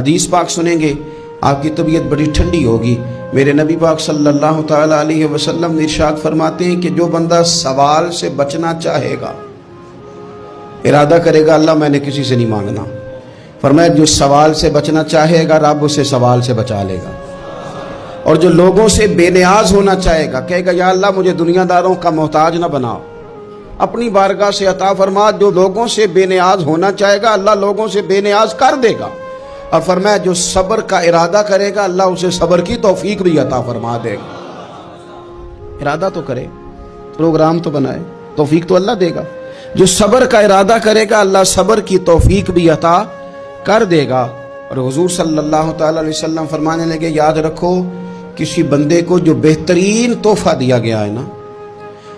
حدیث پاک سنیں گے آپ کی طبیعت بڑی ٹھنڈی ہوگی۔ میرے نبی پاک صلی اللہ تعالیٰ علیہ وسلم نے ارشاد فرماتے ہیں کہ جو بندہ سوال سے بچنا چاہے گا، ارادہ کرے گا اللہ میں نے کسی سے نہیں مانگنا، فرمایا جو سوال سے بچنا چاہے گا رب اسے سوال سے بچا لے گا، اور جو لوگوں سے بے نیاز ہونا چاہے گا کہے گا یا اللہ مجھے دنیا داروں کا محتاج نہ بناؤ، اپنی بارگاہ سے عطا فرما۔ جو لوگوں سے بے نیاز ہونا چاہے گا اللہ لوگوں سے بے نیاز کر دے گا، اور فرمایا جو صبر کا ارادہ کرے گا اللہ اسے صبر کی توفیق بھی عطا فرما دے گا۔ ارادہ تو کرے، پروگرام تو بنائے، توفیق تو اللہ دے گا۔ جو صبر کا ارادہ کرے گا اللہ صبر کی توفیق بھی عطا کر دے گا۔ اور حضور صلی اللہ تعالی علیہ وسلم فرمانے لگے یاد رکھو کسی بندے کو جو بہترین تحفہ دیا گیا ہے نا،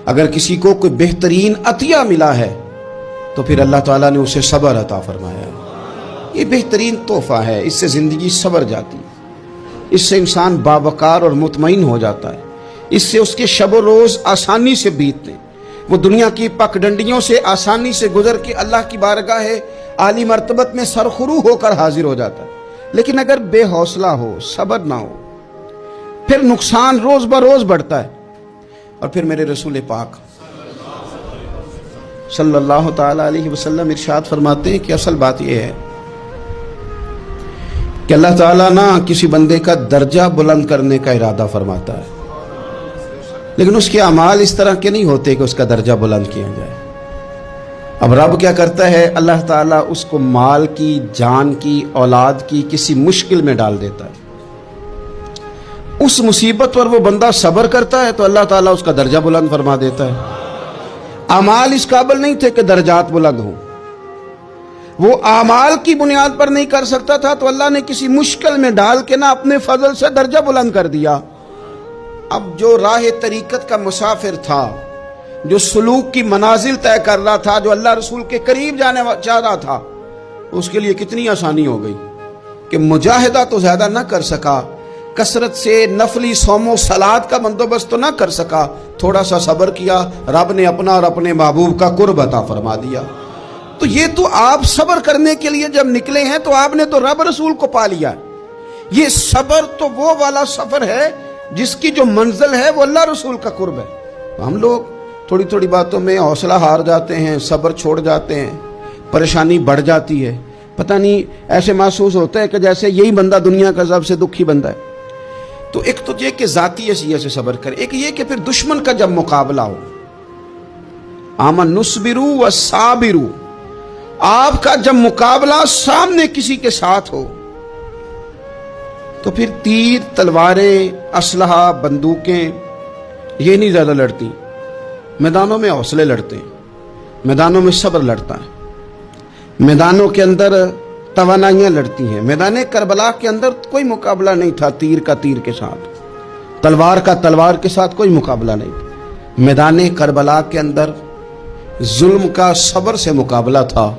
اگر کسی کو کوئی بہترین عطیہ ملا ہے تو پھر اللہ تعالیٰ نے اسے صبر عطا فرمایا ہے۔ یہ بہترین تحفہ ہے، اس سے زندگی سنور جاتی ہے، اس سے انسان باوقار اور مطمئن ہو جاتا ہے، اس سے اس کے شب و روز آسانی سے بیتتے ہیں، وہ دنیا کی پک ڈنڈیوں سے آسانی سے گزر کے اللہ کی بارگاہ عالی مرتبت میں سرخرو ہو کر حاضر ہو جاتا ہے۔ لیکن اگر بے حوصلہ ہو، صبر نہ ہو، پھر نقصان روز بروز بڑھتا ہے۔ اور پھر میرے رسول پاک صلی اللہ تعالی علیہ وسلم ارشاد فرماتے ہیں کہ اصل بات یہ ہے کہ اللہ تعالیٰ نہ کسی بندے کا درجہ بلند کرنے کا ارادہ فرماتا ہے، لیکن اس کے اعمال اس طرح کے نہیں ہوتے کہ اس کا درجہ بلند کیا جائے۔ اب رب کیا کرتا ہے، اللہ تعالیٰ اس کو مال کی، جان کی، اولاد کی کسی مشکل میں ڈال دیتا ہے، اس مصیبت پر وہ بندہ صبر کرتا ہے تو اللہ تعالیٰ اس کا درجہ بلند فرما دیتا ہے۔ اعمال اس قابل نہیں تھے کہ درجات بلند ہوں، وہ اعمال کی بنیاد پر نہیں کر سکتا تھا تو اللہ نے کسی مشکل میں ڈال کے نہ اپنے فضل سے درجہ بلند کر دیا۔ اب جو راہ طریقت کا مسافر تھا، جو سلوک کی منازل طے کر رہا تھا، جو اللہ رسول کے قریب جانے چاہ رہا تھا، اس کے لیے کتنی آسانی ہو گئی کہ مجاہدہ تو زیادہ نہ کر سکا، کثرت سے نفلی صوم و صلات کا بندوبست تو نہ کر سکا، تھوڑا سا صبر کیا، رب نے اپنا اور اپنے محبوب کا قرب عطا فرما دیا۔ تو یہ تو آپ صبر کرنے کے لیے جب نکلے ہیں تو آپ نے تو رب رسول کو پا لیا۔ یہ صبر تو وہ والا سفر ہے جس کی جو منزل ہے وہ اللہ رسول کا قرب ہے۔ ہم لوگ تھوڑی تھوڑی باتوں میں حوصلہ ہار جاتے ہیں، صبر چھوڑ جاتے ہیں، پریشانی بڑھ جاتی ہے، پتہ نہیں ایسے محسوس ہوتا ہے کہ جیسے یہی بندہ دنیا کا سب سے دکھی بندہ ہے۔ تو ایک تو یہ کہ ذاتی حیثیت سے صبر کرے، ایک یہ کہ پھر دشمن کا جب مقابلہ ہو، آمن نصبرو و صابرو، آپ کا جب مقابلہ سامنے کسی کے ساتھ ہو تو پھر تیر، تلواریں، اسلحہ، بندوقیں یہ نہیں زیادہ لڑتی، میدانوں میں حوصلے لڑتے ہیں، میدانوں میں صبر لڑتا ہے، میدانوں کے اندر توانائیاں لڑتی ہیں۔ میدان کربلا کے اندر کوئی مقابلہ نہیں تھا تیر کا تیر کے ساتھ، تلوار کا تلوار کے ساتھ کوئی مقابلہ نہیں تھا۔ میدان کربلا کے اندر ظلم کا صبر سے مقابلہ تھا۔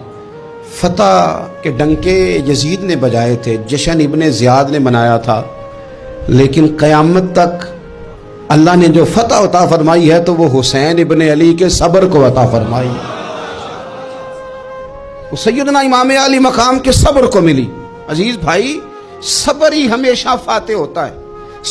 فتح کے ڈنکے یزید نے بجائے تھے، جشن ابن زیاد نے منایا تھا، لیکن قیامت تک اللہ نے جو فتح عطا فرمائی ہے تو وہ حسین ابن علی کے صبر کو عطا فرمائی ہے، وہ سیدنا امام علی مقام کے صبر کو ملی۔ عزیز بھائی، صبر ہی ہمیشہ فاتح ہوتا ہے،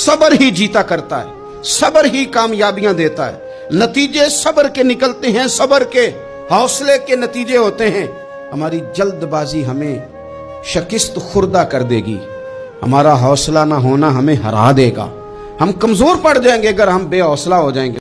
صبر ہی جیتا کرتا ہے، صبر ہی کامیابیاں دیتا ہے، نتیجے صبر کے نکلتے ہیں، صبر کے، حوصلے کے نتیجے ہوتے ہیں۔ ہماری جلد بازی ہمیں شکست خوردہ کر دے گی، ہمارا حوصلہ نہ ہونا ہمیں ہرا دے گا، ہم کمزور پڑ جائیں گے اگر ہم بے حوصلہ ہو جائیں گے۔